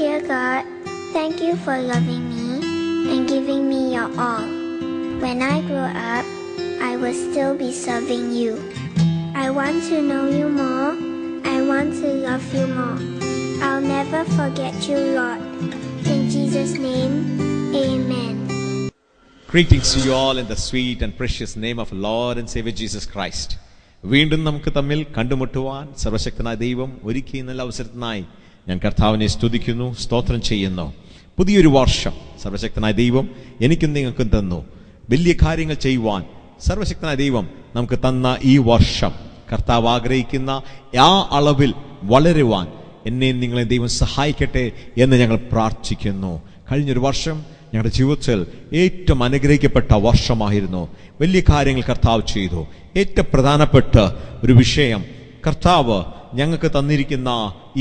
Dear God, thank you for loving me and giving me your all. When I grow up, I will still be serving you. I want to know you more. I want to love you more. I'll never forget you, Lord. In Jesus' name, amen. Greetings to you all in the sweet and precious name of Lord and Savior Jesus Christ. വീണ്ടും നമുക്ക് തമ്മിൽ കണ്ടുമുട്ടുവാൻ സർവശക്തനായ ദൈവം ഒരുക്കിയ നല്ല അവസരത്തിനായി ഞാൻ കർത്താവിനെ സ്തുതിക്കുന്നു, സ്തോത്രം ചെയ്യുന്നു. പുതിയൊരു വർഷം സർവശക്തനായ ദൈവം എനിക്കും നിങ്ങൾക്കും തന്നു. വലിയ കാര്യങ്ങൾ ചെയ്യുവാൻ സർവശക്തനായ ദൈവം നമുക്ക് തന്ന ഈ വർഷം കർത്താവ് ആഗ്രഹിക്കുന്ന ആ അളവിൽ വളരുവാൻ എന്നെയും നിങ്ങളെ ദൈവം സഹായിക്കട്ടെ എന്ന് ഞങ്ങൾ പ്രാർത്ഥിക്കുന്നു. കഴിഞ്ഞൊരു വർഷം ഞങ്ങളുടെ ജീവിതത്തിൽ ഏറ്റവും അനുഗ്രഹിക്കപ്പെട്ട വർഷമായിരുന്നു. വലിയ കാര്യങ്ങൾ കർത്താവ് ചെയ്തു. ഏറ്റവും പ്രധാനപ്പെട്ട ഒരു വിഷയം, കർത്താവ് ഞങ്ങൾക്ക് തന്നിരിക്കുന്ന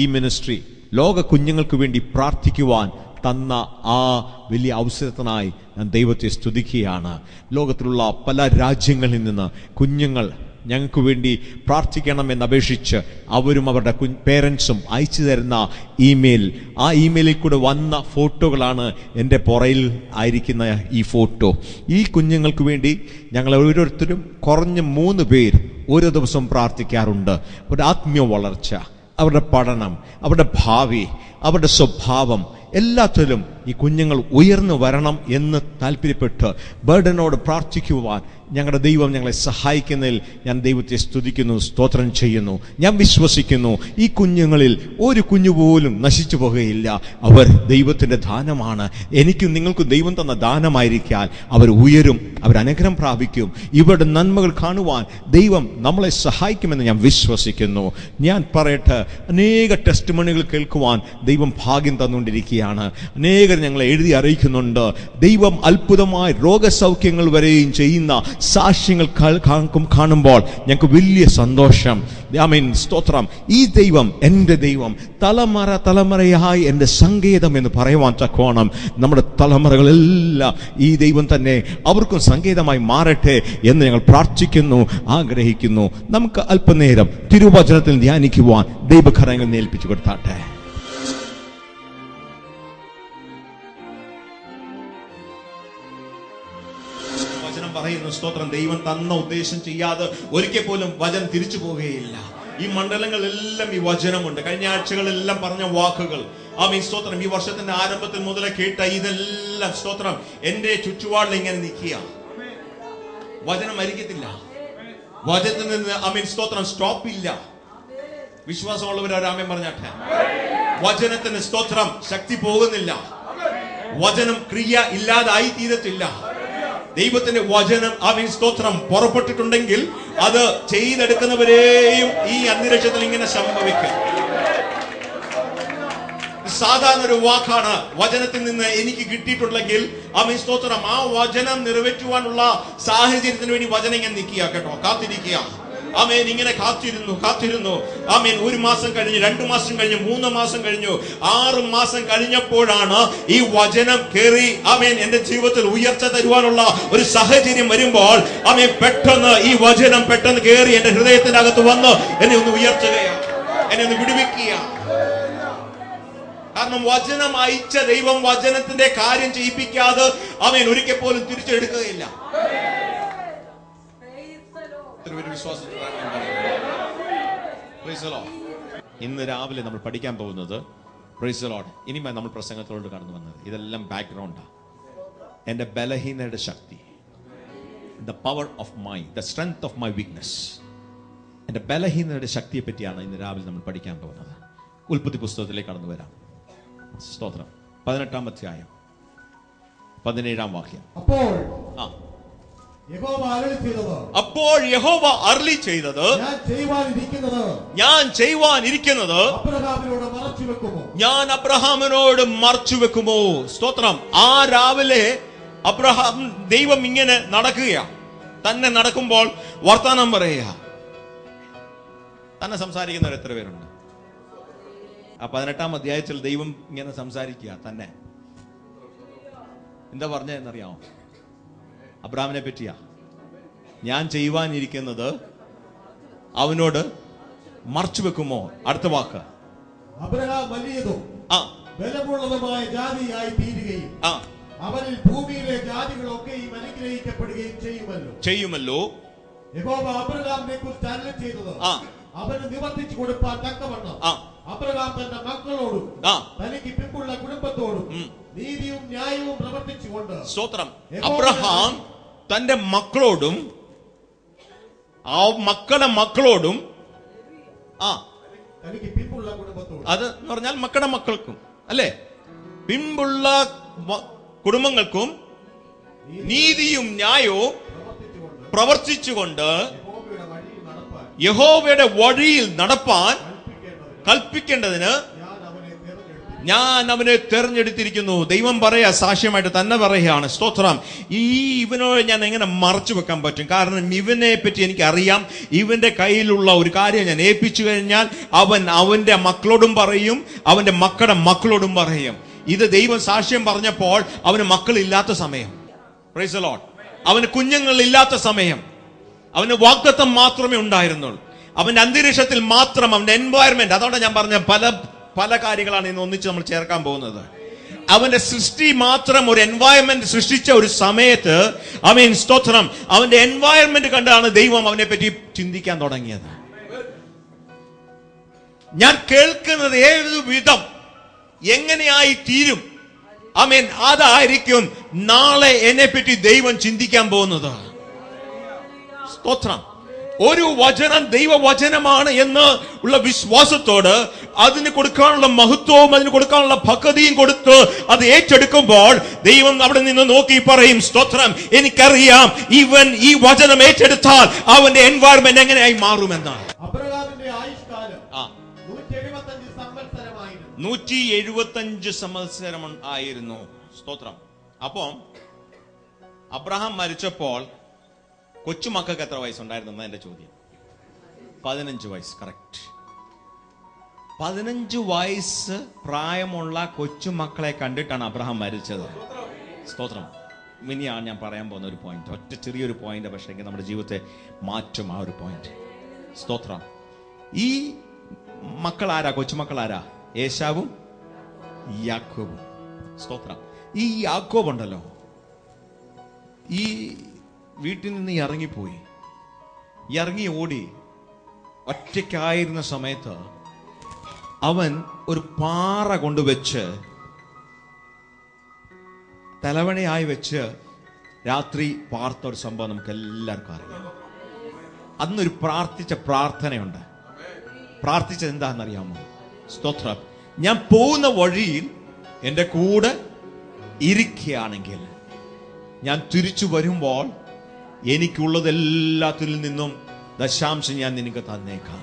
ഈ മിനിസ്ട്രി ലോക കുഞ്ഞുങ്ങൾക്ക് വേണ്ടി പ്രാർത്ഥിക്കുവാൻ തന്ന ആ വലിയ അവസരത്തിനായി ഞാൻ ദൈവത്തെ സ്തുതിക്കുകയാണ്. ലോകത്തിലുള്ള പല രാജ്യങ്ങളിൽ നിന്ന് കുഞ്ഞുങ്ങൾ ഞങ്ങൾക്ക് വേണ്ടി പ്രാർത്ഥിക്കണമെന്ന് അപേക്ഷിച്ച് അവരും അവരുടെ പേരൻസും അയച്ചു തരുന്ന ഇമെയിൽ, ആ ഇമെയിലിൽ കൂടെ വന്ന ഫോട്ടോകളാണ് എൻ്റെ പുറയിൽ ആയിരിക്കുന്ന ഈ ഫോട്ടോ. ഈ കുഞ്ഞുങ്ങൾക്ക് വേണ്ടി ഞങ്ങൾ ഓരോരുത്തരും കുറഞ്ഞ 3 പേർ ഓരോ ദിവസവും പ്രാർത്ഥിക്കാറുണ്ട്. അവരുടെ ആത്മീയ വളർച്ച, അവരുടെ പഠനം, അവരുടെ ഭാവി, അവരുടെ സ്വഭാവം എല്ലാത്തിലും ഈ കുഞ്ഞുങ്ങൾ ഉയർന്നു വരണം എന്ന് താല്പര്യപ്പെട്ട് ബർഡനോട് പ്രാർത്ഥിക്കുവാൻ ഞങ്ങളുടെ ദൈവം ഞങ്ങളെ സഹായിക്കുന്നതിൽ ഞാൻ ദൈവത്തെ സ്തുതിക്കുന്നു, സ്തോത്രം ചെയ്യുന്നു. ഞാൻ വിശ്വസിക്കുന്നു ഈ കുഞ്ഞുങ്ങളിൽ ഒരു കുഞ്ഞു പോലും നശിച്ചു പോകുകയില്ല. അവർ ദൈവത്തിൻ്റെ ദാനമാണ്. എനിക്കും നിങ്ങൾക്കും ദൈവം തന്ന ദാനമായിരിക്കാൻ അവർ ഉയരും, അവർ അനുഗ്രഹം പ്രാപിക്കും. ഇവരുടെ നന്മകൾ കാണുവാൻ ദൈവം നമ്മളെ സഹായിക്കുമെന്ന് ഞാൻ വിശ്വസിക്കുന്നു. ഞാൻ പറയട്ടെ, അനേക ടെസ്റ്റ് മണികൾ കേൾക്കുവാൻ ദൈവം ഭാഗ്യം തന്നുകൊണ്ടിരിക്കുകയാണ്. അനേകർ ഞങ്ങളെ എഴുതി അറിയിക്കുന്നുണ്ട്. ദൈവം അത്ഭുതമായ രോഗസൗഖ്യങ്ങൾ വരെയും ചെയ്യുന്ന സാക്ഷ്യങ്ങൾ കാണുമ്പോൾ ഞങ്ങൾക്ക് വലിയ സന്തോഷം. ആമേൻ, സ്തോത്രം. ഈ ദൈവം എൻ്റെ ദൈവം, തലമുറയായി എൻ്റെ സങ്കേതം എന്ന് പറയുവാൻ തക്കോണം നമ്മുടെ തലമുറകളെല്ലാം ഈ ദൈവം തന്നെ അവർക്കും സങ്കേതമായി മാറട്ടെ എന്ന് ഞങ്ങൾ പ്രാർത്ഥിക്കുന്നു, ആഗ്രഹിക്കുന്നു. നമുക്ക് അല്പനേരം തിരുവചനത്തിൽ ധ്യാനിക്കുവാൻ ദൈവകരങ്ങൾ ഏൽപ്പിച്ചു കൊടുത്താട്ടെ. പറയുന്നു, സ്തോത്രം. ദൈവം തന്ന ഉദ്ദേശം ചെയ്യാതെ ഒരിക്കൽ പോലും വചനം തിരിച്ചു പോകുകയില്ല. ഈ മണ്ഡലങ്ങളെല്ലാം ഈ വചനമുണ്ട്. കഴിഞ്ഞ ആഴ്ചകളെല്ലാം പറഞ്ഞ വാക്കുകൾ, ആമേൻ, സ്തോത്രം. ഈ വർഷത്തിന്റെ ആരംഭത്തിൽ മുതലേ കേട്ട ഇതെല്ലാം, സ്തോത്രം, എന്റെ ചുറ്റുപാടിൽ ഇങ്ങനെ നിൽക്കുക. വചനം മരിക്കത്തില്ല. വചനത്തിൽ നിന്ന്, ആമേൻ, സ്തോത്രം, സ്റ്റോപ്പില്ല. വിശ്വാസമുള്ളവർ ആമേൻ പറഞ്ഞാട്ടെ. വചനത്തിന്, സ്തോത്രം, ശക്തി പോകുന്നില്ല. വചനം ക്രിയ ഇല്ലാതായി തീരത്തില്ല. ദൈവത്തിന്റെ വചനം, ആമേൻ, സ്തോത്രം, പുറപ്പെട്ടിട്ടുണ്ടെങ്കിൽ അത് ചെയ്തെടുക്കുന്നവരെയും ഈ അന്തരീക്ഷത്തിൽ ഇങ്ങനെ സംഭവിക്കും. സാധാരണ ഒരു വാക്കാണ് വചനത്തിൽ നിന്ന് എനിക്ക് കിട്ടിയിട്ടുണ്ടെങ്കിൽ, ആമേൻ, സ്തോത്രം, ആ വചനം നിറവേറ്റുവാനുള്ള സാഹചര്യത്തിന് വേണ്ടി വചനം ഇങ്ങനെ നിൽക്കുക, കേട്ടോ, കാത്തിരിക്കുക. ആമേൻ, ഇങ്ങനെ കാത്തിരുന്നു. ആമേൻ, 1 മാസം കഴിഞ്ഞു, 2 മാസം കഴിഞ്ഞു, 3 മാസം കഴിഞ്ഞു, 6 മാസം കഴിഞ്ഞപ്പോഴാണ് ഈ വചനം കേറി, ആമേൻ, എന്റെ ജീവിതത്തിൽ ഉയർച്ച തരുവാനുള്ള ഒരു സാഹചര്യം വരുമ്പോൾ, ആമേൻ, പെട്ടെന്ന് ഈ വചനം പെട്ടെന്ന് കേറി എന്റെ ഹൃദയത്തിന്റെ അകത്ത് വന്ന് എന്നെ ഒന്ന് ഉയർത്തുകയാണ്, എന്നെ ഒന്ന് വിടുവിക്കുക. കാരണം വചനം അയച്ച ദൈവം വചനത്തിന്റെ കാര്യം ചെയ്യിപ്പിക്കാതെ, ആമേൻ, ഒരിക്കൽ പോലും തിരിച്ചെടുക്കുകയില്ല. ഇന്ന് രാവിലെ നമ്മൾ പഠിക്കാൻ പോകുന്നത്, പ്രൈസ് ദി ലോർഡ്, ഇനിമേ നമ്മൾ പ്രസംഗത്തോട് കടന്നു വന്നത് ഇതെല്ലാം ബാക്ക്ഗ്രൗണ്ടാണ്. എന്റെ ബലഹീനയുടെ ശക്തി, the power of my, the strength of my weakness. എന്റെ ബലഹീനയുടെ ശക്തിയെ പറ്റിയാണ് ഇന്ന് രാവിലെ നമ്മൾ പഠിക്കാൻ പോകുന്നത്. ഉൽപ്പത്തി പുസ്തകത്തിലേക്ക് കടന്നു വരാം. സ്തോത്രം. 18-ാം അധ്യായം 17-ാം വാക്യം. അപ്പോൾ യഹോവ അരുളി ചെയ്തത്, ഞാൻ ചെയ്യുവാനിരിക്കുന്നത് ഞാൻ അബ്രഹാമിനോട് മറച്ചു വെക്കുമോ? സ്തോത്രം. ആ രാവിലെ അബ്രഹാം, ദൈവം ഇങ്ങനെ നടക്കുകയാ. തന്നെ നടക്കുമ്പോൾ വർത്താനം പറയുക. തന്നെ സംസാരിക്കുന്നവർ എത്ര പേരുണ്ട്? ആ 18-ാം അധ്യായത്തിൽ ദൈവം ഇങ്ങനെ സംസാരിക്കുക തന്നെ. എന്താ പറഞ്ഞതെന്നറിയാമോ? അബ്രഹാമിനെ പറ്റിയാ. ഞാൻ ചെയ്യുവാനിരിക്കുന്നത് അവനോട് മറച്ചു വെക്കുമോ? അടുത്ത വാക്ക്, ബലമുള്ളതുമായ ജാതിയായി തീരുകയും അവനിൽ ഭൂമിയിലെ ജാതികളൊക്കെയും അനുഗ്രഹിക്കപ്പെടുകയും ചെയ്യുമല്ലോ. യഹോവ അബ്രഹാമിനെ കുറിച്ച് അരുളി ചെയ്തത് അവന് നിവർത്തിച്ചു കൊടുപ്പാൻ തക്കവണ്ണം അബ്രഹാം തന്റെ മക്കളോടും തനിക്ക് പിമ്പുള്ള കുടുംബത്തോടും നീതിയും ന്യായവും പ്രവർത്തിച്ചുകൊണ്ട്. സ്തോത്രം. അബ്രഹാം തന്റെ മക്കളോടും മക്കളുടെ മക്കളോടും തനിക്ക് പിമ്പുള്ള കുടുംബത്തോടും, അത് എന്ന് പറഞ്ഞാൽ മക്കളുടെ മക്കൾക്കും അല്ലെ, പിമ്പുള്ള കുടുംബങ്ങൾക്കും നീതിയും ന്യായവും പ്രവർത്തിച്ചുകൊണ്ട് യഹോവയുടെ വഴിയിൽ നടപ്പാൻ കൽപ്പിക്കേണ്ടതിന് ഞാൻ അവനെ തെരഞ്ഞെടുത്തിരിക്കുന്നു. ദൈവം പറയാ, സാക്ഷ്യമായിട്ട് തന്നെ പറയുകയാണ്. സ്തോത്രം. ഇവനോട് ഞാൻ എങ്ങനെ മറച്ചു വെക്കാൻ പറ്റും? കാരണം ഇവനെ പറ്റി എനിക്കറിയാം. ഇവന്റെ കയ്യിലുള്ള ഒരു കാര്യം ഞാൻ ഏൽപ്പിച്ചു കഴിഞ്ഞാൽ അവൻ അവന്റെ മക്കളോടും പറയും, അവന്റെ മക്കളുടെ മക്കളോടും പറയും. ഇത് ദൈവം സാക്ഷ്യം പറഞ്ഞപ്പോൾ അവന് മക്കളില്ലാത്ത സമയം, പ്രൈസ് ദി ലോർഡ്, അവന് കുഞ്ഞുങ്ങളില്ലാത്ത സമയം, അവന് വാഗ്ദത്തം മാത്രമേ ഉണ്ടായിരുന്നുള്ളൂ. അവന്റെ അന്തരീക്ഷത്തിൽ മാത്രം, അവന്റെ എൻവയറമെന്റ്. അതുകൊണ്ടാണ് ഞാൻ പറഞ്ഞ പല കാര്യങ്ങളാണ് ഇന്ന് ഒന്നിച്ച് നമ്മൾ ചേർക്കാൻ പോകുന്നത്. അവന്റെ സൃഷ്ടി മാത്രം ഒരു എൻവയറമെന്റ് സൃഷ്ടിച്ച ഒരു സമയത്ത്, സ്തോത്രം, അവന്റെ എൻവയറമെന്റ് കണ്ടാണ് ദൈവം അവനെ പറ്റി ചിന്തിക്കാൻ തുടങ്ങിയത്. ഞാൻ കേൾക്കുന്നത് ഏത് വിധം എങ്ങനെയായി തീരും, അതായിരിക്കും നാളെ എന്നെ പറ്റി ദൈവം ചിന്തിക്കാൻ പോകുന്നത്. സ്തോത്രം. ഒരു വചനം ദൈവവചനമാണ് എന്ന് ഉള്ള വിശ്വാസത്തോട് അതിന് കൊടുക്കാനുള്ള മഹത്വവും അതിന് കൊടുക്കാനുള്ള ഭക്തിയും കൊടുത്ത് അത് ഏറ്റെടുക്കുമ്പോൾ ദൈവം അവിടെ നിന്ന് നോക്കി പറയും, സ്തോത്രം, എനിക്കറിയാം ഇവൻ ഈ വചനം ഏറ്റെടുത്താൽ അവന്റെ എൻവയറമെന്റ് എങ്ങനെയായി മാറുമെന്നാണ്. അബ്രഹാമിന്റെ ആയുഷ്കാലം 175 സംവത്സരം ആയിരുന്നു. സ്തോത്രം. അപ്പം അബ്രഹാം മരിച്ചപ്പോൾ കൊച്ചുമക്കൾക്ക് എത്ര വയസ്സുണ്ടായിരുന്നു എന്റെ ചോദ്യം? 15 വയസ്സ്. കറക്റ്റ്. 15 വയസ്സ് പ്രായമുള്ള കൊച്ചുമക്കളെ കണ്ടിട്ടാണ് അബ്രഹാം മരിച്ചത്. സ്തോത്രം. ഇനിയാണ് ഞാൻ പറയാൻ പോകുന്ന ഒരു പോയിന്റ്. ഒറ്റ ചെറിയൊരു പോയിന്റ്, പക്ഷേ നമ്മുടെ ജീവിതത്തെ മാറ്റും ആ ഒരു പോയിന്റ്. സ്തോത്രം. ഈ മക്കൾ ആരാ? കൊച്ചുമക്കൾ ആരാ? ഏശാവും യാക്കോബും. സ്തോത്രം. ഈ യാക്കോബ് ഉണ്ടല്ലോ, ഈ വീട്ടിൽ നിന്ന് ഇറങ്ങിപ്പോയി, ഇറങ്ങി ഓടി ഒറ്റയ്ക്കായിരുന്ന സമയത്ത് അവൻ ഒരു പാറ കൊണ്ടുവച്ച് തലവണയായി വെച്ച് രാത്രി പാർത്ത ഒരു സംഭവം നമുക്ക് എല്ലാവർക്കും അറിയാം. അന്നൊരു പ്രാർത്ഥിച്ച പ്രാർത്ഥനയുണ്ട്. പ്രാർത്ഥിച്ചത് എന്താണെന്നറിയാമോ? സ്തോത്രം, ഞാൻ പോകുന്ന വഴിയിൽ എൻ്റെ കൂടെ ഇരിക്കുകയാണെങ്കിൽ ഞാൻ തിരിച്ചു വരുമ്പോൾ എനിക്കുള്ളതെല്ലാത്തിൽ നിന്നും ദശാംശം ഞാൻ നിനക്ക് തന്നേക്കാം.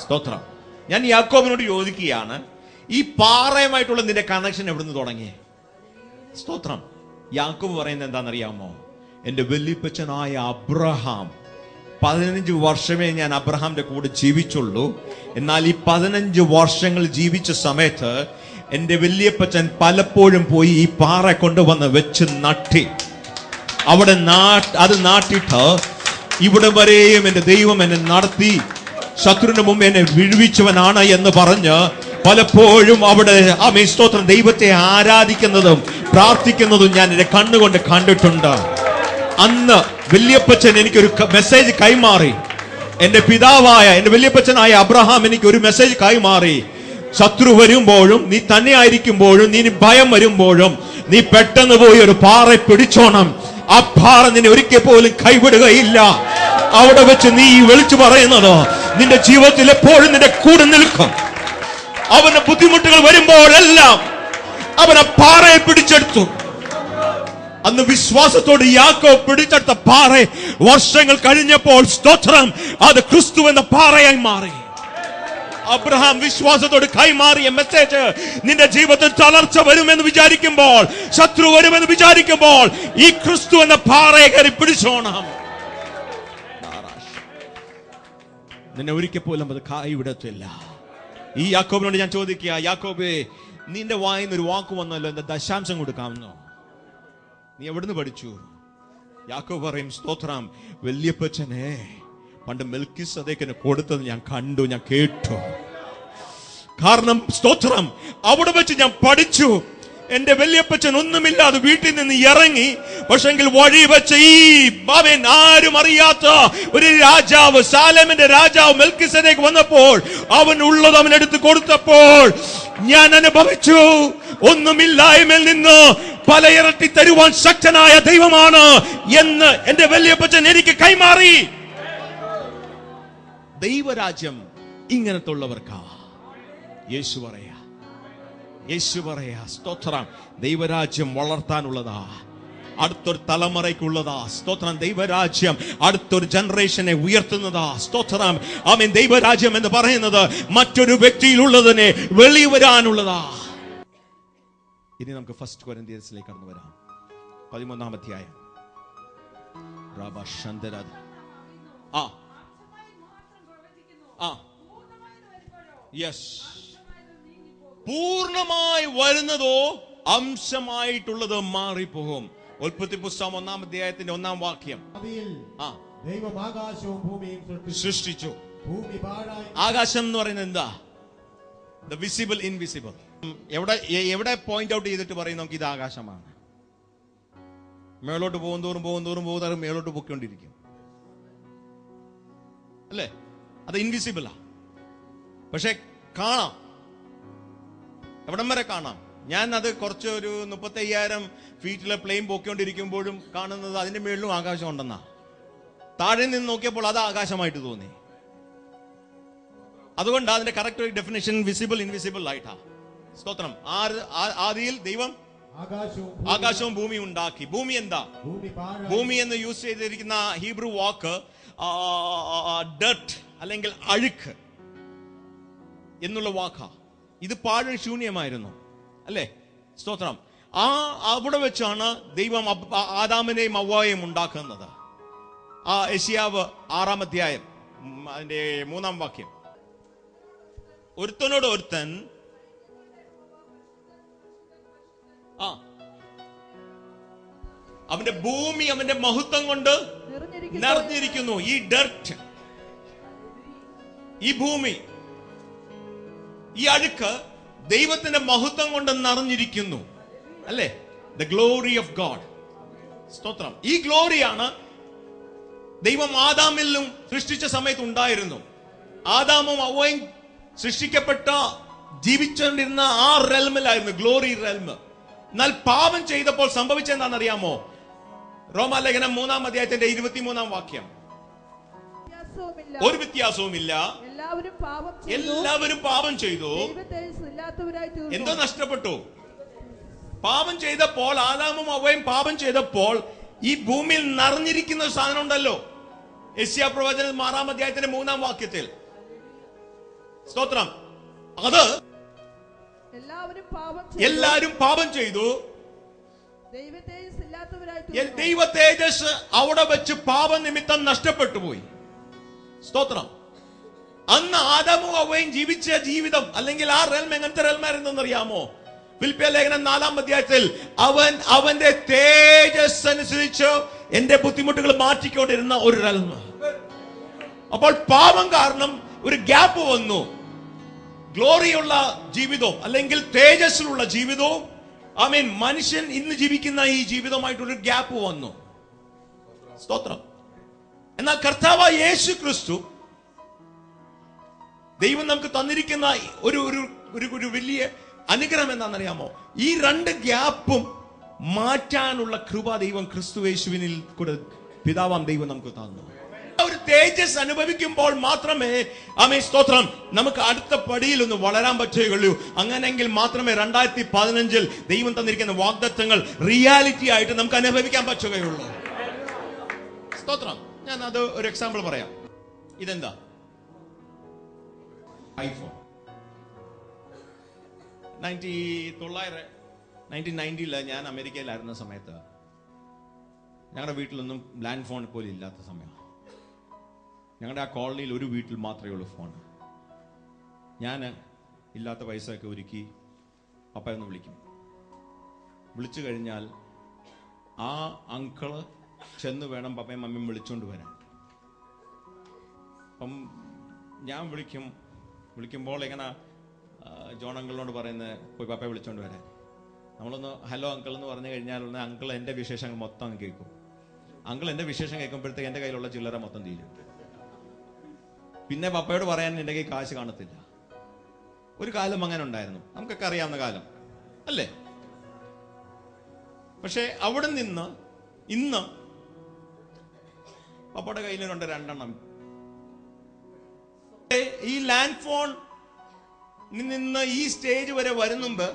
സ്തോത്രം. ഞാൻ യാക്കോബിനോട് ചോദിക്കുകയാണ്, ഈ പാറയുമായിട്ടുള്ള നിന്റെ കണക്ഷൻ എവിടുന്ന് തുടങ്ങി? സ്തോത്രം. യാക്കോബ് പറയുന്നത് എന്താണെന്നറിയാമോ? എന്റെ വല്യപ്പച്ചനായ അബ്രഹാം, 15 വർഷമേ ഞാൻ അബ്രഹാമിന്റെ കൂടെ ജീവിച്ചുള്ളൂ. എന്നാൽ ഈ 15 വർഷങ്ങൾ ജീവിച്ച സമയത്ത് എന്റെ വല്യപ്പച്ചൻ പലപ്പോഴും പോയി ഈ പാറ കൊണ്ടുവന്ന് വെച്ച് നട്ടി, അവിടെ അത് നാട്ടിട്ട് ഇവിടെ വരെയും എന്റെ ദൈവം എന്നെ നടത്തി, ശത്രുവിന് മുമ്പ് എന്നെ വിഴുവിച്ചവനാണ് എന്ന് പറഞ്ഞ് പലപ്പോഴും അവിടെ സ്തോത്രം ദൈവത്തെ ആരാധിക്കുന്നതും പ്രാർത്ഥിക്കുന്നതും ഞാൻ എന്റെ കണ്ണുകൊണ്ട് കണ്ടിട്ടുണ്ട്. അന്ന് വല്യപ്പച്ചൻ എനിക്കൊരു മെസ്സേജ് കൈമാറി. എന്റെ പിതാവായ എന്റെ വല്യപ്പച്ചനായ അബ്രഹാം എനിക്ക് ഒരു മെസ്സേജ് കൈമാറി. ശത്രു വരുമ്പോഴും, നീ തന്നെ ആയിരിക്കുമ്പോഴും, നീ ഭയം വരുമ്പോഴും നീ പെട്ടെന്ന് പോയി ഒരു പാറ പിടിച്ചോണം. ആ പാറ നിന്നെ ഒരിക്കൽ പോലും കൈവിടുകയില്ല. അവിടെ വെച്ച് നീ വിളിച്ചു പറയുന്നത് നിന്റെ ജീവിതത്തിൽ എപ്പോഴും നിന്റെ കൂടെ നിൽക്കും. അവന്റെ ബുദ്ധിമുട്ടുകൾ വരുമ്പോഴെല്ലാം അവനെ പാറയെ പിടിച്ചെടുത്തു. അന്ന് വിശ്വാസത്തോട് യാക്കോബ് പിടിച്ചെടുത്ത പാറ വർഷങ്ങൾ കഴിഞ്ഞപ്പോൾ സ്തോത്രം അത് ക്രിസ്തു എന്ന പാറയായി മാറി. അബ്രഹാം വിശ്വാസത്തോട് കൈമാറിയ മെസ്സേജ്, നിന്റെ ജീവിതത്തിൽ തളർച്ച വരുമെന്ന് വിചാരിക്കുമ്പോൾ, ശത്രു വരുമെന്ന് വിചാരിക്കുമ്പോൾ ഈ ക്രിസ്തു എന്ന പാറയെ കയറി പിടിച്ചോണം. നിന്നെ ഒരിക്കൽ പോലും അത് കൈവിടത്തില്ല. ഈ യാക്കോബിനോട് ഞാൻ ചോദിക്കുക, യാക്കോബേ, നിന്റെ വായിന്ന് ഒരു വാക്ക് വന്നല്ലോ, എന്താ ദശാംശം കൊടുക്കാമെന്നോ? നീ എവിടുന്ന് പഠിച്ചു? യാക്കോബ് പറയും, സ്തോത്രം, വല്യപ്പച്ചനെ പണ്ട് മെൽക്കിസദേക്കിന് കൊടുത്തത് ഞാൻ കണ്ടു, ഞാൻ കേട്ടു. കാരണം സ്തോത്രം, അവിടെ വെച്ച് ഞാൻ പഠിച്ചു. എന്റെ വല്യപ്പച്ചൻ ഒന്നുമില്ലാതെ വീട്ടിൽ നിന്ന് ഇറങ്ങി. പക്ഷെങ്കിൽ വഴി വെച്ച് ഈ അവൻ ആരും അറിയാത്ത ഒരു രാജാവ്, സാലേമിന്റെ രാജാവ് മെൽക്കിസേദെക്ക് വന്നപ്പോൾ അവൻ ഉള്ളത് അവനെടുത്ത് കൊടുത്തപ്പോൾ ഞാൻ അനുഭവിച്ചു, ഒന്നുമില്ലായ്മയിൽ നിന്ന് പല ഇരട്ടി തരുവാൻ ശക്തനായ ദൈവമാണ് എന്ന് എന്റെ വല്യപ്പച്ചൻ എനിക്ക് കൈമാറി. ദൈവരാജ്യം ഇങ്ങനത്തെ ഉള്ളവർക്കാ. യേശു പറയാ സ്തോത്രം, ദൈവരാജ്യം വളർത്താനുള്ളതാ, അടുത്തൊരു തലമുറയ്ക്കുള്ളതാ. സ്തോത്രം, ദൈവരാജ്യം അടുത്തൊരു ജനറേഷനെ ഉയർത്തുന്നതാ. സ്തോത്രം, ആമേൻ. ദൈവരാജ്യം എന്ന് പറയുന്നത് മറ്റൊരു വ്യക്തിയിലുള്ളതിനെ വെളിവരാനുള്ളതാ. ഇനി നമുക്ക് 1 കൊരിന്ത്യൻസിലേക്ക് കടന്നു വരാം. 13-ാം അധ്യായം. യെസ്, പൂർണ്ണമായി വരുന്നതോ അംശമായിട്ടുള്ളത് മാറിപ്പോകും. ഉൽപ്പത്തി പുസ്തകം 1-ാം അധ്യായത്തിന്റെ 1-ാം വാക്യം. ദൈവം ആകാശവും ഭൂമിയും സൃഷ്ടിച്ചു. ഭൂമി പാഴായി. ആകാശം എന്ന് പറയുന്നത് എന്താ? The visible invisible. എവിടെ പോയിന്റ് ഔട്ട് ചെയ്തിട്ട് പറയും നമുക്ക് ഇത് ആകാശമാണ്. മേളോട്ട് പോകുന്തോറും മേളോട്ട് പൊയ്ക്കൊണ്ടിരിക്കും അല്ലേ? അത് ഇൻവിസിബിളാ. പക്ഷെ കാണാം, എവിടം വരെ കാണാം. ഞാൻ അത് കുറച്ച് ഒരു 35,000 ഫീറ്റിലെ പ്ലെയിൻ പൊക്കിക്കൊണ്ടിരിക്കുമ്പോഴും കാണുന്നത് അതിന്റെ മേളിലും ആകാശം ഉണ്ടെന്നാ. താഴെ നിന്ന് നോക്കിയപ്പോൾ അത് ആകാശമായിട്ട് തോന്നി. അതുകൊണ്ട് അതിന്റെ കറക്റ്റ് ഡെഫിനേഷൻ വിസിബിൾ ഇൻവിസിബിൾ ആയിട്ടാ. സ്തോത്രം. ആദിയിൽ ദൈവം ആകാശവും ഭൂമി ഉണ്ടാക്കി. ഭൂമി എന്താ? ഭൂമി എന്ന് യൂസ് ചെയ്തിരിക്കുന്ന ഹീബ്രു വാക്ക് ഡർട്ട് അല്ലെങ്കിൽ അഴുക്ക് എന്നുള്ള വാക്കാ. ഇത് പാഴും ശൂന്യമായിരുന്നു അല്ലേ? സ്തോത്രം. അവിടെ വെച്ചാണ് ദൈവം ആദാമിനെയും ഹവ്വായെയും ഉണ്ടാക്കുന്നത്. യെശയ്യാവ് 6-ാം അധ്യായം അതിന്റെ 3-ാം വാക്യം. ഒരുത്തനോട് ഒരുത്തൻ അവന്റെ ഭൂമി അവന്റെ മഹത്വം കൊണ്ട് നിറഞ്ഞിരിക്കുന്നു. ഈ ഡർട്ട്, ഈ ഭൂമി, ഈ അഴുക്ക് ദൈവത്തിന്റെ മഹത്വം കൊണ്ട് നിറഞ്ഞിരിക്കുന്നു അല്ലേ? The glory of God. സ്തോത്രം. ഈ ഗ്ലോറിയാണ് ദൈവം ആദാമിലും സൃഷ്ടിച്ച സമയത്ത് ഉണ്ടായിരുന്നു. ആദാമും ഹവ്വയും സൃഷ്ടിക്കപ്പെട്ട ജീവിച്ചുകൊണ്ടിരുന്ന ആ റെൽമിലായിരുന്നു, ഗ്ലോറി റെൽമ്. എന്നാൽ പാപം ചെയ്തപ്പോൾ സംഭവിച്ചെന്താണെന്നറിയാമോ? റോമാലേഖനം 3-ാം അധ്യായത്തിന്റെ 23-ാം വാക്യം. ഒരു വ്യത്യാസവുമില്ല, എല്ലാവരും പാപം ചെയ്തു. എന്തോ നഷ്ടപ്പെട്ടു? പാപം ചെയ്തപ്പോൾ, ആദാമും ഹവ്വയും പാപം ചെയ്തപ്പോൾ ഈ ഭൂമിയിൽ നിറഞ്ഞിരിക്കുന്ന സാധനം ഉണ്ടല്ലോ. യെശയ്യാ പ്രവചനം 6-ാം അധ്യായത്തിന്റെ 3-ാം വാക്യത്തിൽ. സ്തോത്രം. അത് എല്ലാവരും പാപം ചെയ്തു. ദൈവ തേജസ് അവിടെ വെച്ച് പാപനിമിത്തം നഷ്ടപ്പെട്ടു പോയി. സ്തോത്രം. അന്ന് ആദാമും ഹവ്വയും ജീവിച്ച ജീവിതം അല്ലെങ്കിൽ ആ റെൽം എങ്ങനത്തെ റെൽമായിരുന്നെന്ന് അറിയാമോ? ഫിലിപ്പിയ ലേഖനം 4-ാം അധ്യായത്തിൽ അവന്റെ തേജസ് അനുസരിച്ച് എന്റെ ബുദ്ധിമുട്ടുകൾ മാറ്റിക്കൊണ്ടിരുന്ന ഒരു റെൽമ. അപ്പോൾ പാപം കാരണം ഒരു ഗ്യാപ്പ് വന്നു. ഗ്ലോറിയുള്ള ജീവിതവും അല്ലെങ്കിൽ തേജസ്സിലുള്ള ജീവിതവും മനുഷ്യൻ ഇന്ന് ജീവിക്കുന്ന ഈ ജീവിതവുമായിട്ടൊരു ഗ്യാപ്പ് വന്നു. സ്തോത്രം. എന്നാൽ കർത്താവായ യേശു ക്രിസ്തു, ദൈവം നമുക്ക് തന്നിരിക്കുന്ന ഒരു വലിയ അനുഗ്രഹം എന്താണെന്നറിയാമോ? ഈ 2 ഗ്യാപ്പും മാറ്റാനുള്ള കൃപ ദൈവം ക്രിസ്തു യേശുവിനിൽ കൂടെ പിതാവാം ദൈവം നമുക്ക് തന്നു. ഒരു തേജസ് അനുഭവിക്കുമ്പോൾ മാത്രമേ സ്തോത്രം നമുക്ക് അടുത്ത പടിയിൽ ഒന്ന് വളരാൻ പറ്റുകയുള്ളൂ. അങ്ങനെയെങ്കിൽ മാത്രമേ 2015 ദൈവം തന്നിരിക്കുന്ന വാഗ്ദത്തങ്ങൾ റിയാലിറ്റി ആയിട്ട് നമുക്ക് അനുഭവിക്കാൻ പറ്റുകയുള്ളൂ. സ്തോത്രം. ഞാൻ അത് ഒരു എക്സാമ്പിൾ പറയാം. ഇതെന്താ? ഐഫോൺ. 1990 ഞാൻ അമേരിക്കയിലായിരുന്ന സമയത്ത് ഞങ്ങളുടെ വീട്ടിലൊന്നും ലാൻഡ് ഫോൺ പോലും ഇല്ലാത്ത സമയം. ഞങ്ങളുടെ ആ കോളനിയിൽ ഒരു വീട്ടിൽ മാത്രമേ ഉള്ളൂ ഫോൺ. ഞാൻ ഇല്ലാത്ത പൈസയൊക്കെ ഒരുക്കി പപ്പയൊന്ന് വിളിക്കും. വിളിച്ചു കഴിഞ്ഞാൽ ആ അങ്കിള് ചെന്ന് വേണം പപ്പയും മമ്മിയും വിളിച്ചുകൊണ്ട് വരാൻ. അപ്പം ഞാൻ വിളിക്കുമ്പോൾ എങ്ങനെ ജോൺ അങ്കിളിനോട് പറയുന്നത് പോയി പപ്പയെ വിളിച്ചോണ്ട് വരാൻ. നമ്മളൊന്ന് ഹലോ അങ്കിൾ എന്ന് പറഞ്ഞു കഴിഞ്ഞാൽ അങ്കിൾ എൻ്റെ വിശേഷങ്ങൾ മൊത്തം കേൾക്കും. അങ്കിൾ എൻ്റെ വിശേഷം കേൾക്കുമ്പോഴത്തേക്ക് എൻ്റെ കയ്യിലുള്ള ചില്ലറ മൊത്തം തീരും. പിന്നെ പപ്പയോട് പറയാൻ എൻ്റെ കയ്യിൽ കാശ് കാണത്തില്ല. ഒരു കാലം അങ്ങനെ ഉണ്ടായിരുന്നു, നമുക്കൊക്കെ അറിയാവുന്ന കാലം അല്ലേ? പക്ഷെ അവിടെ നിന്ന് ഇന്ന് പപ്പയുടെ കയ്യിലുണ്ട് 2 എണ്ണം. ഈ ലാൻഡ് ഫോൺ നിന്ന് ഈ സ്റ്റേജ് വരെ വരുന്നുമ്പ്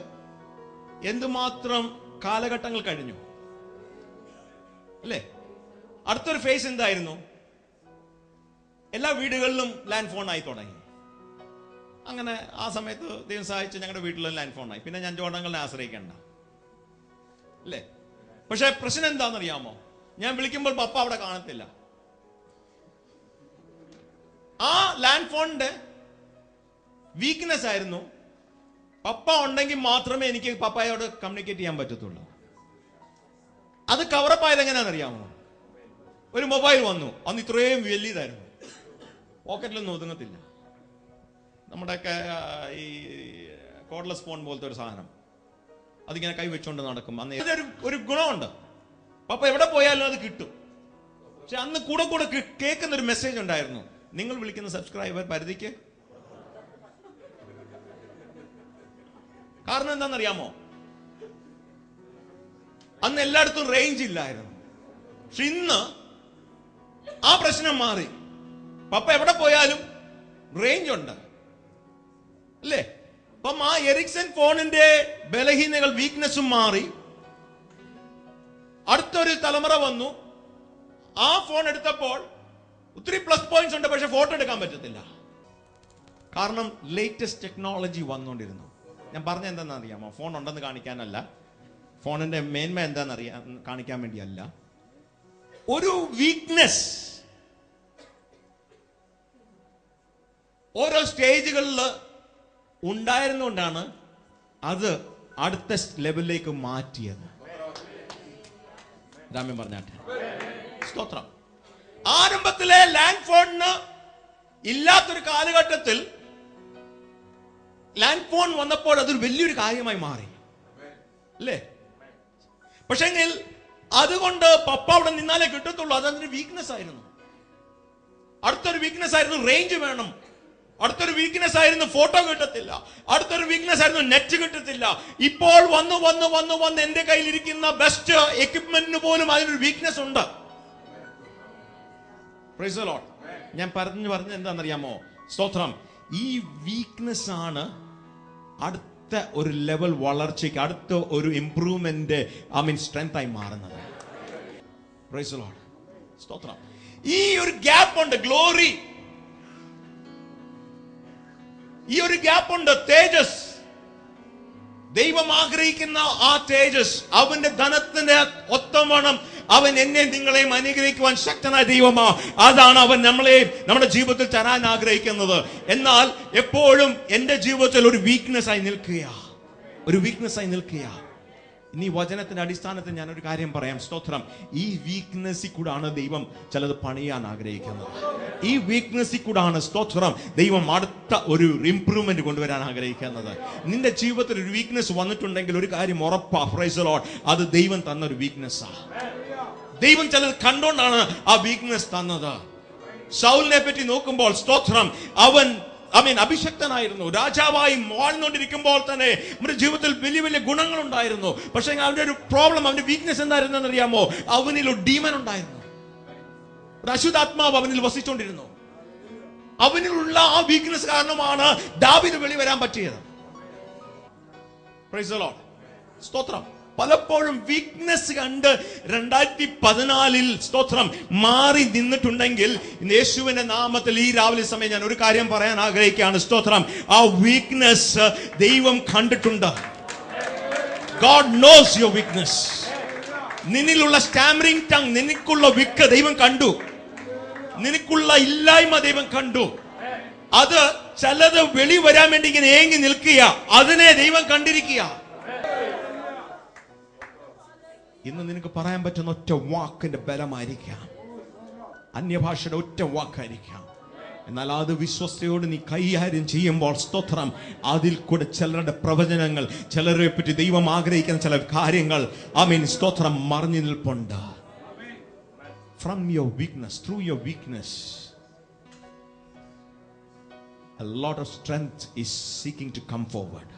എന്തുമാത്രം കാലഘട്ടങ്ങൾ കഴിഞ്ഞു അല്ലേ? അടുത്തൊരു ഫേസ് എന്തായിരുന്നു? എല്ലാ വീടുകളിലും ലാൻഡ് ഫോൺ ആയി തുടങ്ങി. അങ്ങനെ ആ സമയത്ത് ദൈവം സഹായിച്ച് ഞങ്ങളുടെ വീട്ടിലും ലാൻഡ് ഫോൺ ആയി. പിന്നെ ഞാൻ ജോണങ്ങളെ ആശ്രയിക്കണ്ട അല്ലേ? പക്ഷെ പ്രശ്നം എന്താണെന്നറിയാമോ? ഞാൻ വിളിക്കുമ്പോൾ പപ്പ അവിടെ കാണത്തില്ല. ആ ലാൻഡ് ഫോണിന്റെ വീക്ക്നെസ് ആയിരുന്നു, പപ്പ ഉണ്ടെങ്കിൽ മാത്രമേ എനിക്ക് പപ്പായോട് കമ്മ്യൂണിക്കേറ്റ് ചെയ്യാൻ പറ്റത്തുള്ളൂ. അത് കവറപ്പ് ആയത് എങ്ങനെയാണെന്നറിയാമോ? ഒരു മൊബൈൽ വന്നു, അന്ന് ഇത്രയും വലിയതായിരുന്നു, പോക്കറ്റിലൊന്നും ഒതുങ്ങത്തില്ല. നമ്മുടെയൊക്കെ ഈ കോഡ്ലെസ് ഫോൺ പോലത്തെ ഒരു സാധനം, അതിങ്ങനെ കൈ വെച്ചോണ്ട് നടക്കും. അന്ന് ഒരു ഗുണമുണ്ട്, പപ്പ എവിടെ പോയാലും അത് കിട്ടും. പക്ഷെ അന്ന് കൂടെ കൂടെ കേൾക്കുന്ന ഒരു മെസ്സേജ് ഉണ്ടായിരുന്നു, നിങ്ങൾ വിളിക്കുന്ന സബ്സ്ക്രൈബർ പരിധിക്ക്. കാരണം എന്താണെന്നറിയാമോ? അന്ന് എല്ലായിടത്തും റേഞ്ച് ഇല്ലായിരുന്നു. പക്ഷെ ഇന്ന് ആ പ്രശ്നം മാറി. പപ്പ എവിടെ പോയാലും റേഞ്ച് ഉണ്ട് അല്ലേ? അപ്പം ആ എറിക്സൺ ഫോണിന്റെ ബലഹീനതകൾ, വീക്ക്നെസ്സും മാറി. അടുത്തൊരു തലമുറ വന്നു. ആ ഫോൺ എടുത്തപ്പോൾ ഒത്തിരി പ്ലസ് പോയിന്റ്സ് ഉണ്ട്, പക്ഷെ ഫോട്ടോ എടുക്കാൻ പറ്റത്തില്ല. കാരണം ലേറ്റസ്റ്റ് ടെക്നോളജി വന്നുകൊണ്ടിരുന്നു. ഞാൻ പറഞ്ഞ എന്താണെന്ന് അറിയാമോ? ഫോൺ ഉണ്ടെന്ന് കാണിക്കാനല്ല, ഫോണിന്റെ മേന്മ എന്താണെന്ന് കാണിക്കാൻ വേണ്ടിയല്ല. ഒരു വീക്ക്നെസ് ഓരോ സ്റ്റേജുകളിൽ ഉണ്ടായിരുന്നുകൊണ്ടാണ് അത് അടുത്ത ലെവലിലേക്ക് മാറ്റിയത്. രാമ്യം പറഞ്ഞാട്ടെ, സ്തോത്രം. ആരംഭത്തിലെ ലാൻഡ് ഫോണിന് ഇല്ലാത്തൊരു കാലഘട്ടത്തിൽ ലാൻഡ് ഫോൺ വന്നപ്പോൾ അതൊരു വലിയൊരു കാര്യമായി മാറി അല്ലേ? പക്ഷെങ്കിൽ അതുകൊണ്ട് പപ്പ അവിടെ നിന്നാലേ കിട്ടത്തുള്ളൂ. അതൊരു വീക്ക്നെസ് ആയിരുന്നു. അടുത്തൊരു വീക്ക്നെസ് ആയിരുന്നു റേഞ്ച് വേണം. അടുത്തൊരു വീക്ക്നെസ് ആയിരുന്നു ഫോട്ടോ കിട്ടത്തില്ല. അടുത്തൊരു വീക്ക്നെസ് ആയിരുന്നു നെറ്റ് കിട്ടത്തില്ല. ഇപ്പോൾ വന്ന് വന്ന് വന്ന് വന്ന് എന്റെ കയ്യിലിരിക്കുന്ന ബെസ്റ്റ് എക്യുപ്മെന്റിന് പോലും അതിനൊരു വീക്ക്നെസ് ഉണ്ട്. Praise the Lord. ഞാൻ പറഞ്ഞ എന്താണെന്നറിയാമോ? സ്തോത്രം. ഈ വീക്ക്നെസ് ആണ് അടുത്ത ഒരു ലെവൽ വളർച്ചയ്ക്ക്, അടുത്ത ഒരു ഇംപ്രൂവ്മെന്റ്, സ്ട്രെങ്ത് ആയി മാറുന്നത്. Praise the Lord. സ്തോത്രം. ഈ ഒരു ഗ്യാപ്പ് ഉണ്ട്, ഗ്ലോറി. ഈ ഒരു ഗ്യാപ്പ് ഉണ്ട്, തേജസ്. ദൈവം ആഗ്രഹിക്കുന്ന ആ തേജസ്, അവന്റെ ധനത്തിന്റെ ഒത്തവണ്ണം അവൻ എന്നെ നിങ്ങളെയും അനുഗ്രഹിക്കുവാൻ ശക്തനായ ദൈവമാ. അതാണ് അവൻ നമ്മളെയും നമ്മുടെ ജീവിതത്തിൽ തരാൻ ആഗ്രഹിക്കുന്നത്. എന്നാൽ എപ്പോഴും എന്റെ ജീവിതത്തിൽ ഒരു വീക്ക്നെസ് ആയി നിൽക്കുക. ഇനി വചനത്തിന്റെ അടിസ്ഥാനത്തിൽ ഞാനൊരു കാര്യം പറയാം. സ്തോത്രം. ഈ വീക്ക്നെസ്സിൽ കൂടാണ് ദൈവം ചിലത് പണിയാൻ ആഗ്രഹിക്കുന്നത്. ഈ വീക്ക്നെസ്സിൽ കൂടാണ് സ്തോത്രം ദൈവം അടുത്ത ഒരു ഇംപ്രൂവ്മെന്റ് കൊണ്ടുവരാൻ ആഗ്രഹിക്കുന്നത്. നിന്റെ ജീവിതത്തിൽ ഒരു വീക്ക്നെസ് വന്നിട്ടുണ്ടെങ്കിൽ ഒരു കാര്യം ഉറപ്പാ, പ്രൈസ് ദി ലോർഡ്, അത് ദൈവം തന്ന ഒരു വീക്ക്നെസ്സാ. ദൈവം ചിലത് കണ്ടോണ്ടാണ് ആ വീക്ക്നെസ് തന്നത്. ശൗലിനെ പറ്റി നോക്കുമ്പോൾ സ്തോത്രം, അവൻ അഭിഷക്തനായിരുന്നു, രാജാവായി വാഴ്ന്നുകൊണ്ടിരിക്കുമ്പോൾ തന്നെ നമ്മുടെ ജീവിതത്തിൽ വലിയ വലിയ ഗുണങ്ങൾ ഉണ്ടായിരുന്നു. പക്ഷെ അവന്റെ ഒരു പ്രോബ്ലം, അവന്റെ വീക്ക്നെസ് എന്തായിരുന്നു എന്നറിയാമോ? അവനിൽ ഒരു ഡീമൻ ഉണ്ടായിരുന്നു, ഒരു അശുദ്ധാത്മാവ് അവനിൽ വസിച്ചുകൊണ്ടിരുന്നു. അവനിലുള്ള ആ വീക്ക്നെസ് കാരണമാണ് ദാവീദ് വെളിവരാൻ പറ്റിയത്. Praise the Lord. സ്തോത്രം. പലപ്പോഴും വീക്ക്നെസ് കണ്ട് 2014 സ്തോത്രം മാറി നിന്നിട്ടുണ്ടെങ്കിൽ യേശുവിന്റെ നാമത്തിൽ ഈ രാവിലെ സമയം ഞാൻ ഒരു കാര്യം പറയാൻ ആഗ്രഹിക്കുകയാണ്. സ്തോത്രം. ആ വീക്ക്നെസ് ദൈവം കണ്ടിട്ടുണ്ട്. God knows your weakness. നിന്നിലുള്ള സ്റ്റാമറിംഗ് ടങ്, നിനക്കുള്ള വിക്ക് ദൈവം കണ്ടു. നിനക്കുള്ള ഇല്ലായ്മ ദൈവം കണ്ടു. അത് ചിലത് വെളി വരാൻ വേണ്ടി ഇങ്ങനെ ഏങ്ങി നിൽക്കുക, അതിനെ ദൈവം കണ്ടിരിക്കുക. ഇന്ന് നിനക്ക് പറയാൻ പറ്റുന്ന ഒറ്റ വാക്കിന്റെ ബലമായിരിക്കാം, അന്യഭാഷയുടെ ഒറ്റ വാക്കായിരിക്കാം. എന്നാൽ അത് വിശ്വസ്തയോട് നീ കൈകാര്യം ചെയ്യുമ്പോൾ സ്തോത്രം, അതിൽ കൂടെ ചിലരുടെ പ്രവചനങ്ങൾ, ചിലരെ പറ്റി ദൈവം ആഗ്രഹിക്കുന്ന ചില കാര്യങ്ങൾ സ്തോത്രം മറിഞ്ഞു നിൽപ്പുണ്ട്. From your weakness, through your weakness, a lot of strength is seeking to come forward.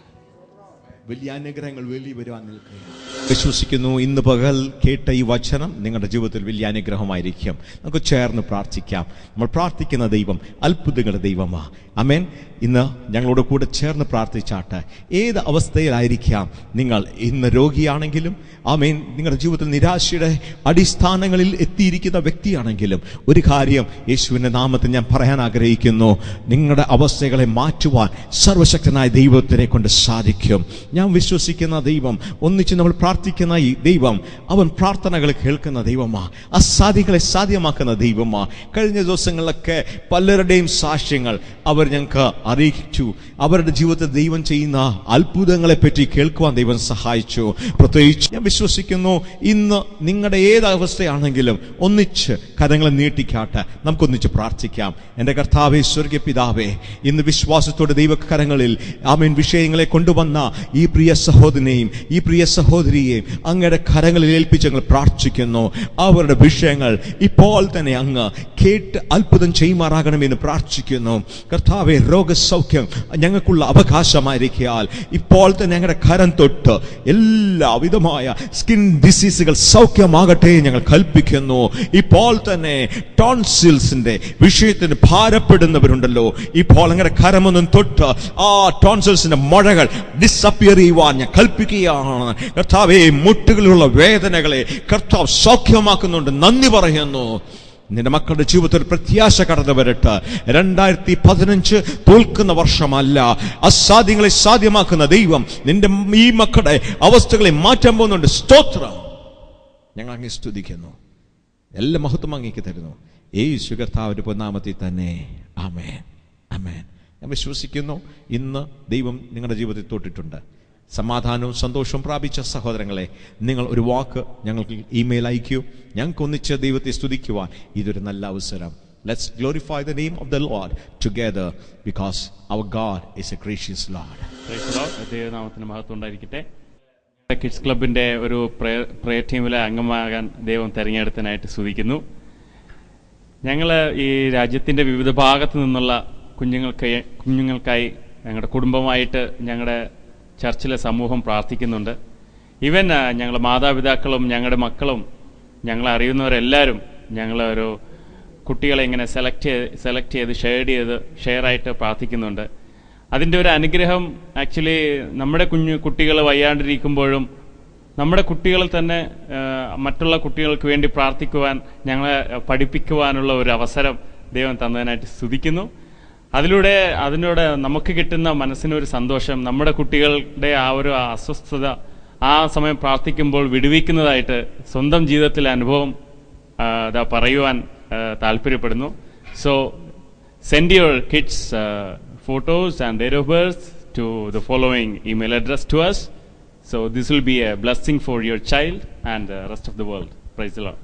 വലിയ അനുഗ്രഹങ്ങൾ വെളി വരുവാൻ നിൽക്കുകയാണ്. വിശ്വസിക്കുന്നു ഇന്ന് പകൽ കേട്ട ഈ വചനം നിങ്ങളുടെ ജീവിതത്തിൽ വലിയ അനുഗ്രഹമായിരിക്കും. നമുക്ക് ചേർന്ന് പ്രാർത്ഥിക്കാം. നമ്മൾ പ്രാർത്ഥിക്കുന്ന ദൈവം അത്ഭുതങ്ങളുടെ ദൈവമാണ്. ആമേൻ. ഇന്ന് ഞങ്ങളോട് കൂടെ ചേർന്ന് പ്രാർത്ഥിച്ചാട്ട്. ഏത് അവസ്ഥയിലായിരിക്കാം നിങ്ങൾ, ഇന്ന് രോഗിയാണെങ്കിലും, ആമേൻ, നിങ്ങളുടെ ജീവിതത്തിൽ നിരാശയുടെ അടിസ്ഥാനങ്ങളിൽ എത്തിയിരിക്കുന്ന വ്യക്തിയാണെങ്കിലും, ഒരു കാര്യം യേശുവിൻ്റെ നാമത്തിൽ ഞാൻ പറയാൻ ആഗ്രഹിക്കുന്നു. നിങ്ങളുടെ അവസ്ഥകളെ മാറ്റുവാൻ സർവശക്തനായ ദൈവത്തിനെ കൊണ്ട് സാധിക്കും. ഞാൻ വിശ്വസിക്കുന്ന ദൈവം, ഒന്നിച്ച് നമ്മൾ പ്രാർത്ഥിക്കുന്ന ഈ ദൈവം, അവൻ പ്രാർത്ഥനകൾ കേൾക്കുന്ന ദൈവമാണ്. അസാധ്യങ്ങളെ സാധ്യമാക്കുന്ന ദൈവമാണ്. കഴിഞ്ഞ ദിവസങ്ങളിലൊക്കെ പലരുടെയും സാക്ഷ്യങ്ങൾ അവർ ഞങ്ങൾക്ക് അറിയിച്ചു. അവരുടെ ജീവിതത്തിൽ ദൈവം ചെയ്യുന്ന അത്ഭുതങ്ങളെ പറ്റി കേൾക്കുവാൻ ദൈവം സഹായിച്ചു. പ്രത്യേകിച്ച് ഞാൻ വിശ്വസിക്കുന്നു ഇന്ന് നിങ്ങളുടെ ഏത് അവസ്ഥയാണെങ്കിലും ഒന്നിച്ച് കരങ്ങളെ നീട്ടിക്കാട്ടെ, നമുക്കൊന്നിച്ച് പ്രാർത്ഥിക്കാം. എൻ്റെ കർത്താവേ, സ്വർഗ്ഗീയ പിതാവേ, ഇന്ന് വിശ്വാസത്തോടെ ദൈവകരങ്ങളിൽ ആമേൻ വിഷയങ്ങളെ കൊണ്ടുവന്ന ഈ പ്രിയ സഹോദരനെയും ഈ പ്രിയ സഹോദരിയെയും അങ്ങയുടെ കരങ്ങളിൽ ഏൽപ്പിച്ച് ഞങ്ങൾ പ്രാർത്ഥിക്കുന്നു. അവരുടെ വിഷയങ്ങൾ ഇപ്പോൾ തന്നെ അങ്ങ് കേട്ട് അത്ഭുതം ചെയ്യുമാറാകണമെന്ന് പ്രാർത്ഥിക്കുന്നു. കർത്താവേ, രോഗസൗഖ്യം ഞങ്ങൾക്കുള്ള അവകാശമായിരിക്കാൽ ഇപ്പോൾ തന്നെ ഞങ്ങളുടെ കരം തൊട്ട് എല്ലാവിധമായ സ്കിൻ ഡിസീസുകൾ സൗഖ്യമാകട്ടെ ഞങ്ങൾ കൽപ്പിക്കുന്നു. ഇപ്പോൾ തന്നെ ടോൺസിൽസിന്റെ വിഷയത്തിന് ഭാരപ്പെടുന്നവരുണ്ടല്ലോ, ഇപ്പോൾ അങ്ങനെ കരമൊന്നും തൊട്ട് ആ ടോൺസിൽസിന്റെ മുഴകൾ ഡിസപ്പിയർ ചെയ്യുവാൻ ഞാൻ കൽപ്പിക്കുകയാണ്. കർത്താവേ, മുട്ടുകളിലുള്ള വേദനകളെ കർത്താവ് സൗഖ്യമാക്കുന്നുണ്ട്. നന്ദി പറയുന്നു. നിന്റെ മക്കളുടെ ജീവിതത്തിൽ പ്രത്യാശ കടന്നു വരട്ടെ. 2015 തോൽക്കുന്ന വർഷമല്ല, അസാധ്യങ്ങളെ സാധ്യമാക്കുന്ന ദൈവം നിന്റെ ഈ മക്കളുടെ അവസ്ഥകളെ മാറ്റാൻ പോകുന്നുണ്ട്. സ്തോത്രം. ഞങ്ങൾ അങ്ങേ സ്തുതിക്കുന്നു. എല്ലാ മഹത്വം അങ്ങേക്ക് തരുന്നു. യേശു കർത്താവിന്റെ പൊന്നാമത്തിൽ തന്നെ. ആമേൻ, ആമേൻ. ഞാൻ വിശ്വസിക്കുന്നു ഇന്ന് ദൈവം നിങ്ങളുടെ ജീവിതത്തിൽ തൊട്ടിട്ടുണ്ട്. സമാധാനവും സന്തോഷവും പ്രാപിച്ച സഹോദരങ്ങളെ, നിങ്ങൾ ഒരു വാക്ക് ഞങ്ങൾക്ക് ഇമെയിൽ അയക്കൂ. ഞങ്ങൾക്ക് ഒന്നിച്ച് ദൈവത്തെ സ്തുതിക്കുവാൻ ഇതൊരു നല്ല അവസരം. Let's glorify the name of the Lord together because our God is a gracious Lord. Praise the Lord. ദൈവനാമത്തിന് മഹത്വം ഉണ്ടായിരിക്കട്ടെ. കിഡ്സ് ക്ലബിന്റെ ഒരു പ്രയർ ടീമിലെ അംഗമാകാൻ ദൈവം തെരഞ്ഞെടുത്തതിനായിട്ട് സ്തുതിക്കുന്നു. ഞങ്ങൾ ഈ രാജ്യത്തിന്റെ വിവിധ ഭാഗത്തു നിന്നുള്ള കുഞ്ഞുങ്ങൾക്കായി ഞങ്ങളുടെ കുടുംബമായിട്ട് ഞങ്ങളുടെ ചർച്ചിലെ സമൂഹം പ്രാർത്ഥിക്കുന്നുണ്ട്. ഈവൻ ഞങ്ങളുടെ മാതാപിതാക്കളും ഞങ്ങളുടെ മക്കളും ഞങ്ങളെ അറിയുന്നവരെല്ലാവരും ഞങ്ങളൊരു കുട്ടികളെ ഇങ്ങനെ സെലക്ട് ചെയ്ത് ഷെയറായിട്ട് പ്രാർത്ഥിക്കുന്നുണ്ട്. അതിൻ്റെ ഒരു അനുഗ്രഹം ആക്ച്വലി നമ്മുടെ കുട്ടികൾ വയ്യാണ്ടിരിക്കുമ്പോഴും നമ്മുടെ കുട്ടികൾ തന്നെ മറ്റുള്ള കുട്ടികൾക്ക് വേണ്ടി പ്രാർത്ഥിക്കുവാൻ, ഞങ്ങളെ പഠിപ്പിക്കുവാനുള്ള ഒരു അവസരം ദൈവം തന്നതിനായിട്ട് സ്തുതിക്കുന്നു. അതിലൂടെ നമുക്ക് കിട്ടുന്ന മനസ്സിനൊരു സന്തോഷം, നമ്മുടെ കുട്ടികളുടെ ആ ഒരു അസ്വസ്ഥത ആ സമയം പ്രാർത്ഥിക്കുമ്പോൾ വിടുവിക്കുന്നതായിട്ട് സ്വന്തം ജീവിതത്തിലെ അനുഭവം പറയുവാൻ താല്പര്യപ്പെടുന്നു. So send your kids photos and date of birth to the following email address to us. So this will be a blessing for your child and the rest of the world. Praise the Lord.